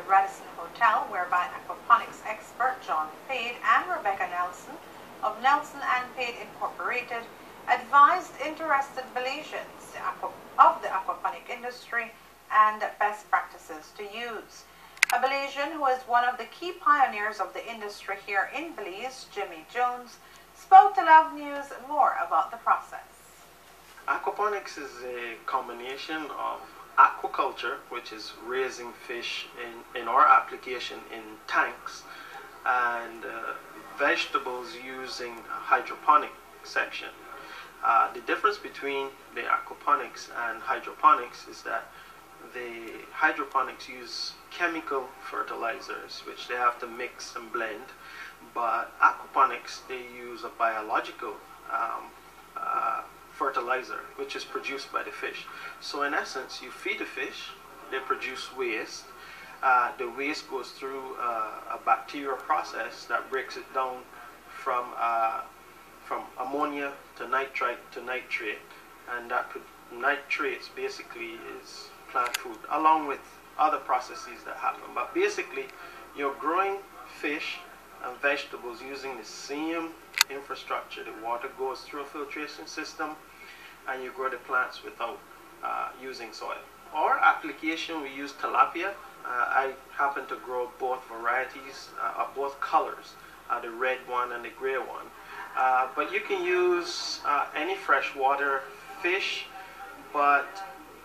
Radisson Hotel, whereby aquaponics expert John Pade and Rebecca Nelson of Nelson and Pade Incorporated advised interested Belizeans of the aquaponic industry and best practices to use. A Belizean who is one of the key pioneers of the industry here in Belize, Jimmi Jones, spoke to Love News more about the process. Aquaponics is a combination of aquaculture, which is raising fish in our application in tanks, and vegetables using a hydroponic section. The difference between the aquaponics and hydroponics is that the hydroponics use chemical fertilizers, which they have to mix and blend, but aquaponics, they use a biological fertilizer, which is produced by the fish. So in essence, you feed the fish, they produce waste. The waste goes through a bacterial process that breaks it down from ammonia to nitrite to nitrate, and that nitrates basically is plant food, along with other processes that happen. But basically, you're growing fish and vegetables using the same infrastructure. The water goes through a filtration system, and you grow the plants without using soil. Our application, we use tilapia. I happen to grow both varieties, both colors, the red one and the gray one. But you can use any freshwater fish, but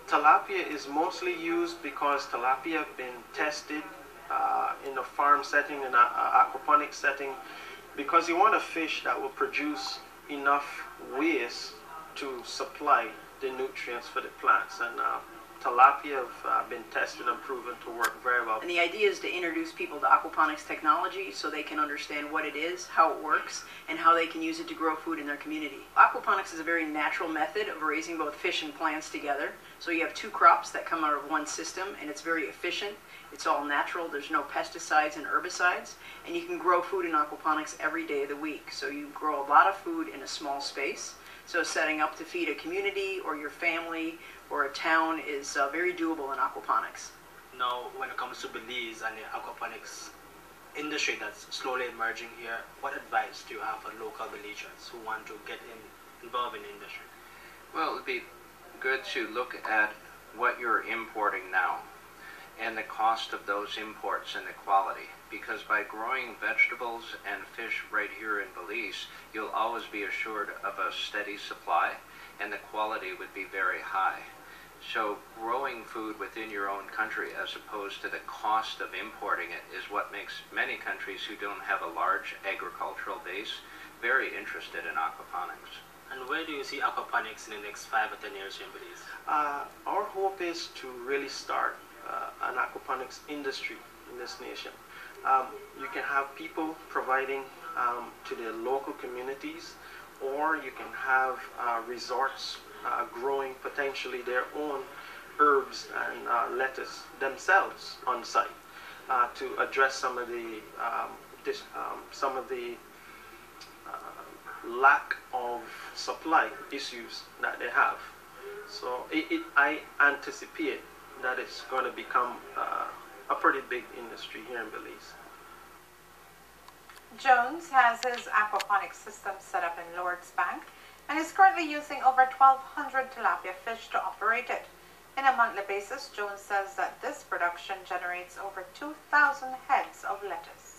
tilapia is mostly used because tilapia have been tested in a farm setting, in an aquaponics setting, because you want a fish that will produce enough waste to supply the nutrients for the plants. And tilapia have been tested and proven to work very well. And the idea is to introduce people to aquaponics technology so they can understand what it is, how it works, and how they can use it to grow food in their community. Aquaponics is a very natural method of raising both fish and plants together. So you have two crops that come out of one system, and it's very efficient. It's all natural. There's no pesticides and herbicides, and you can grow food in aquaponics every day of the week. So you grow a lot of food in a small space. So setting up to feed a community or your family or a town is very doable in aquaponics. Now, when it comes to Belize and the aquaponics industry that's slowly emerging here, what advice do you have for local Belizeans who want to get involved in the industry? Well, it would be good to look at what you're importing now and the cost of those imports and the quality, because by growing vegetables and fish right here in Belize, you'll always be assured of a steady supply, and the quality would be very high. So growing food within your own country as opposed to the cost of importing it is what makes many countries who don't have a large agricultural base very interested in aquaponics. And where do you see aquaponics in the next 5 or 10 years here in Belize? Our hope is to really start an aquaponics industry in this nation. You can have people providing to the local communities, or you can have resorts growing potentially their own herbs and lettuce themselves on site to address some of the lack of supply issues that they have. So I anticipate that it's going to become a pretty big industry here in Belize. Jones has his aquaponics system set up in Lords Bank and is currently using over 1,200 tilapia fish to operate it. In a monthly basis, Jones says that this production generates over 2,000 heads of lettuce.